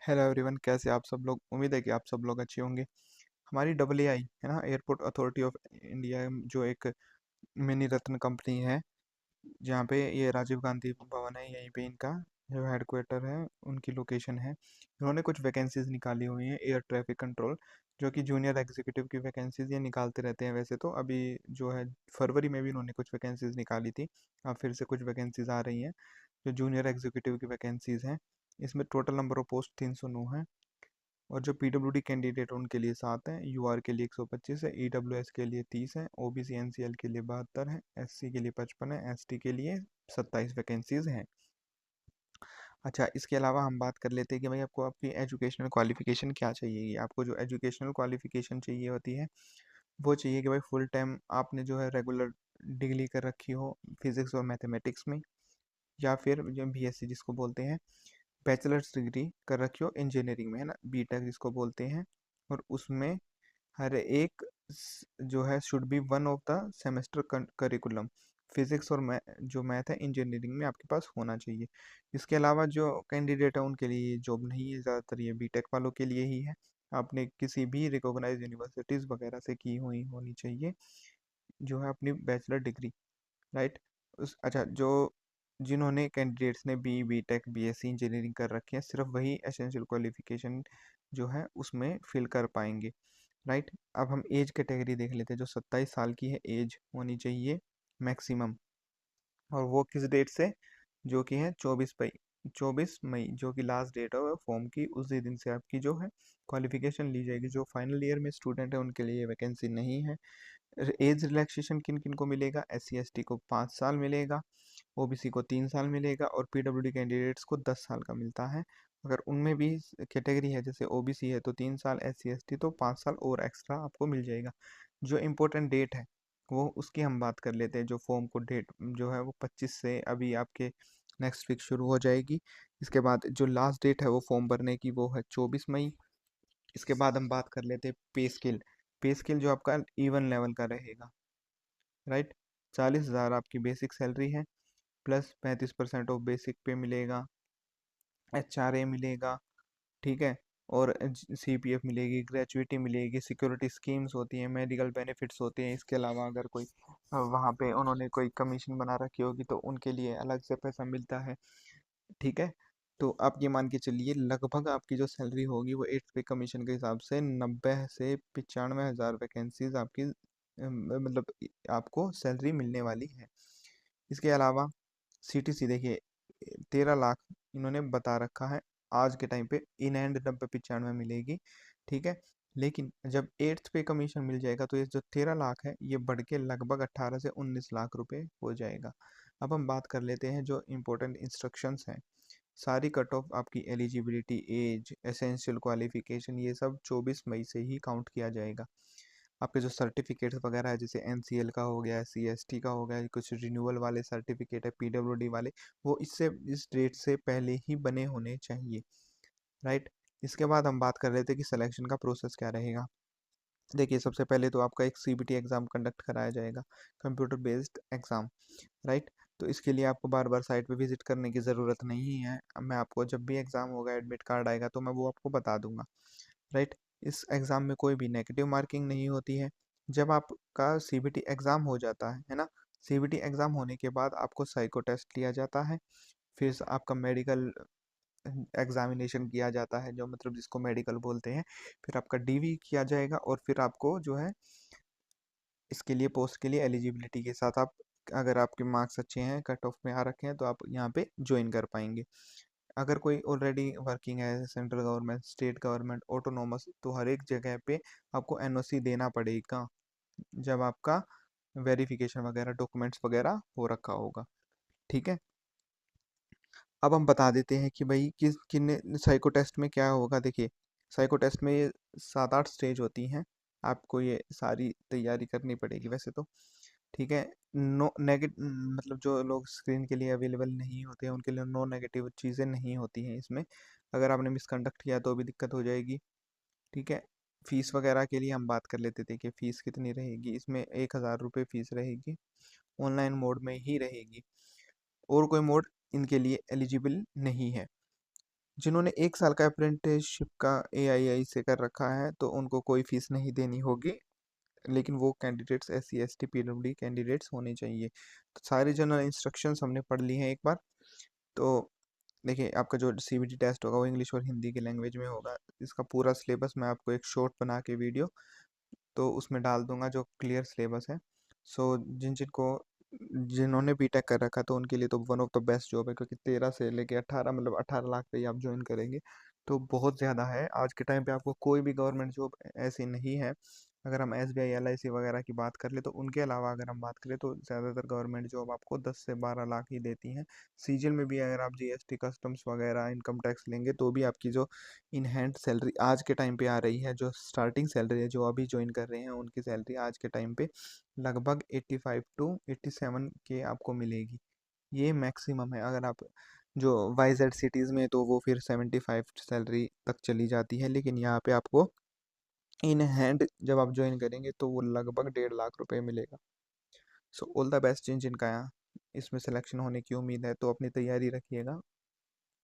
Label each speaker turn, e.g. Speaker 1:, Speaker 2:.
Speaker 1: Hello everyone, कैसे आप सब लोग। उम्मीद है कि आप सब लोग अच्छे होंगे। हमारी डब्ल्यू आई है ना, एयरपोर्ट अथॉरिटी ऑफ इंडिया, जो एक मिनी रत्न कंपनी है, जहाँ पे ये राजीव गांधी भवन है, यहीं पे इनका जो हेडक्वार्टर है, उनकी लोकेशन है। इन्होंने कुछ वैकेंसीज निकाली हुई हैं एयर ट्रैफिक कंट्रोल, जो कि जूनियर एग्जीक्यूटिव की वैकेंसीज ये निकालते रहते हैं। वैसे तो अभी जो है फरवरी में भी इन्होंने कुछ वैकेंसीज निकाली थी। अब फिर से कुछ वैकेंसीज आ रही हैं जो जूनियर एग्जीक्यूटिव की वैकेंसीज हैं। इसमें टोटल नंबर ऑफ पोस्ट 309 है। और जो पीडब्ल्यूडी कैंडिडेट उनके लिए 7 हैं, यूआर के लिए 125 है, ईडब्ल्यूएस के लिए 30 है, ओबीसी एनसीएल के लिए 72 है, एससी के लिए 55 है, एसटी के लिए 27 वैकेंसीज हैं। अच्छा, इसके अलावा हम बात कर लेते हैं कि भाई आपको आपकी एजुकेशनल क्वालिफिकेशन क्या चाहिए। आपको जो एजुकेशनल क्वालिफिकेशन चाहिए होती है वो चाहिए कि भाई फुल टाइम आपने जो है रेगुलर डिग्री कर रखी हो फिजिक्स और मैथमेटिक्स में, या फिर जो बीएससी जिसको बोलते हैं, बैचलर्स डिग्री कर रखी हो इंजीनियरिंग में, है ना, बीटेक जिसको बोलते हैं। और उसमें हर एक जो है should be one of the semester curriculum, physics और जो मैथ है इंजीनियरिंग में आपके पास होना चाहिए। इसके अलावा जो कैंडिडेट है उनके लिए जॉब नहीं है, ज़्यादातर ये बीटेक वालों के लिए ही है। आपने किसी भी रिकॉग्नाइज यूनिवर्सिटीज़ वगैरह से की हुई होनी चाहिए जो है अपनी बैचलर डिग्री, राइट। उस अच्छा, जो जिन्होंने कैंडिडेट्स ने बी टेक बीएससी इंजीनियरिंग कर रखी है, सिर्फ वही एसेंशियल क्वालिफिकेशन जो है उसमें फिल कर पाएंगे, राइट। अब हम एज कैटेगरी देख लेते हैं। जो 27 साल की है एज होनी चाहिए मैक्सिमम, और वो किस डेट से, जो कि है 24 मई जो कि लास्ट डेट है फॉर्म की, उसी दिन से आपकी जो है क्वालिफिकेशन ली जाएगी। जो फाइनल ईयर में स्टूडेंट है उनके लिए वैकेंसी नहीं है। एज रिलैक्सेशन किन किन को मिलेगा? एससी एसटी को 5 साल मिलेगा, ओबीसी को 3 साल मिलेगा, और पीडब्ल्यूडी कैंडिडेट्स को 10 साल का मिलता है। अगर उनमें भी कैटेगरी है, जैसे ओबीसी है तो 3 साल, एससी एसटी तो 5 साल और एक्स्ट्रा आपको मिल जाएगा। जो इम्पोर्टेंट डेट है वो उसकी हम बात कर लेते हैं। जो फॉर्म को डेट जो है वो 25 से अभी आपके नेक्स्ट वीक शुरू हो जाएगी। इसके बाद जो लास्ट डेट है वो फॉर्म भरने की, वो है 24 मई। इसके बाद हम बात कर लेते हैं पे स्केल। पे स्केल जो आपका इवन लेवल का रहेगा, राइट। 40,000 आपकी बेसिक सैलरी है, प्लस 35% ऑफ बेसिक पे मिलेगा, एचआरए मिलेगा, ठीक है। और सीपीएफ मिलेगी, ग्रेचुइटी मिलेगी, सिक्योरिटी स्कीम्स होती हैं, मेडिकल बेनिफिट्स होते हैं। इसके अलावा अगर कोई वहाँ पे उन्होंने कोई कमीशन बना रखी होगी तो उनके लिए अलग से पैसा मिलता है, ठीक है। तो आप ये मान के चलिए लगभग आपकी जो सैलरी होगी वो 8 पे कमीशन के हिसाब से 90 से 95 हज़ार वैकेंसीज आपकी मतलब आपको सैलरी मिलने वाली है। इसके अलावा सीटीसी देखिए, 13 लाख इन्होंने बता रखा है आज के टाइम पे। इन हैंड 90 95 मिलेगी, ठीक है। लेकिन जब 8th पे कमीशन मिल जाएगा तो ये जो 13 लाख है ये बढ़ के लगभग 18 से 19 लाख रुपए हो जाएगा। अब हम बात कर लेते हैं जो इम्पोर्टेंट इंस्ट्रक्शंस हैं। सारी कट ऑफ आपकी एलिजिबिलिटी, एज, एसेंशियल क्वालिफिकेशन, ये सब 24 मई से ही काउंट किया जाएगा। आपके जो सर्टिफिकेट्स वगैरह है, जैसे एनसीएल का हो गया, सीएसटी का हो गया, कुछ रिन्यूअल वाले सर्टिफिकेट है, पीडब्ल्यूडी वाले, वो इस डेट से पहले ही बने होने चाहिए, राइट। इसके बाद हम बात कर रहे थे कि सिलेक्शन का प्रोसेस क्या रहेगा। देखिए, सबसे पहले तो आपका एक सीबीटी एग्ज़ाम कंडक्ट कराया जाएगा, कंप्यूटर बेस्ड एग्ज़ाम, राइट। तो इसके लिए आपको बार बार साइट पे विजिट करने की ज़रूरत नहीं है। अब मैं आपको जब भी एग्ज़ाम होगा, एडमिट कार्ड आएगा तो मैं वो आपको बता दूंगा, राइट। इस एग्ज़ाम में कोई भी नेगेटिव मार्किंग नहीं होती है। जब आपका सीबीटी एग्ज़ाम हो जाता है ना, सीबीटी एग्ज़ाम होने के बाद आपको साइको टेस्ट लिया जाता है, फिर आपका मेडिकल एग्जामिनेशन किया जाता है, जो मतलब जिसको मेडिकल बोलते हैं, फिर आपका डीवी किया जाएगा, और फिर आपको जो है इसके लिए पोस्ट के लिए एलिजिबिलिटी के साथ आप, अगर आपके मार्क्स अच्छे हैं, कट ऑफ में आ रखे हैं, तो आप यहाँ पे ज्वाइन कर पाएंगे। अगर कोई ऑलरेडी वर्किंग है, central government, state government, autonomous, तो हर एक जगह पे आपको एनओसी देना पड़ेगा जब आपका वेरिफिकेशन वगैरह, डॉक्यूमेंट्स वगैरह हो रखा होगा, ठीक है। अब हम बता देते हैं कि भाई किस किन साइको टेस्ट में क्या होगा। देखिए, साइको टेस्ट में ये 7 8 स्टेज होती हैं, आपको ये सारी तैयारी करनी पड़ेगी वैसे तो, ठीक है। नो नेगेटिव मतलब जो लोग स्क्रीन के लिए अवेलेबल नहीं होते हैं उनके लिए नो नेगेटिव चीज़ें नहीं होती हैं इसमें। अगर आपने मिसकंडक्ट किया तो भी दिक्कत हो जाएगी, ठीक है। फीस वगैरह के लिए हम बात कर लेते थे कि फ़ीस कितनी रहेगी। इसमें 1,000 रुपये फ़ीस रहेगी, ऑनलाइन मोड में ही रहेगी, और कोई मोड इनके लिए एलिजिबल नहीं है। जिन्होंने 1 साल का अप्रेंटिसशिप का एआईआई से कर रखा है तो उनको कोई फीस नहीं देनी होगी, लेकिन वो candidates SC ST PWD candidates होने चाहिए। तो सारी जनरल इंस्ट्रक्शंस हमने पढ़ ली हैं एक बार। तो देखिए, आपका जो सीबीटी टेस्ट होगा वो इंग्लिश और हिंदी की लैंग्वेज में होगा। इसका पूरा सिलेबस मैं आपको एक शॉर्ट बना के वीडियो तो उसमें डाल दूंगा, जो क्लियर सिलेबस है। सो जिन्होंने बीटेक कर रखा तो उनके लिए तो one of the best job है, क्योंकि 13 से लेके 18, मतलब 18 लाख पे ही आप ज्वाइन करेंगे। तो बहुत ज़्यादा है आज के टाइम पे। आपको कोई भी गवर्नमेंट जॉब ऐसी नहीं है। अगर हम एसबीआई एलआईसी वगैरह की बात कर ले तो उनके अलावा अगर हम बात करें तो ज़्यादातर गवर्नमेंट जॉब आपको 10 से 12 लाख ही देती हैं। सीजीएल में भी अगर आप जीएसटी कस्टम्स वगैरह इनकम टैक्स लेंगे तो भी आपकी जो इन हैंड सैलरी आज के टाइम पे आ रही है, जो स्टार्टिंग सैलरी है, जो अभी ज्वाइन कर रहे हैं उनकी सैलरी आज के टाइम पे लगभग 85 टू 87 के आपको मिलेगी। ये मैक्सिमम है। अगर आप जो वाईजेड सिटीज़ में तो वो फिर 75 सैलरी तक चली जाती है, लेकिन यहाँ पे आपको इन हैंड जब आप ज्वाइन करेंगे तो वो लगभग 1.5 लाख रुपए मिलेगा। सो ऑल द बेस्ट जिनका इसमें सिलेक्शन होने की उम्मीद है तो अपनी तैयारी रखिएगा।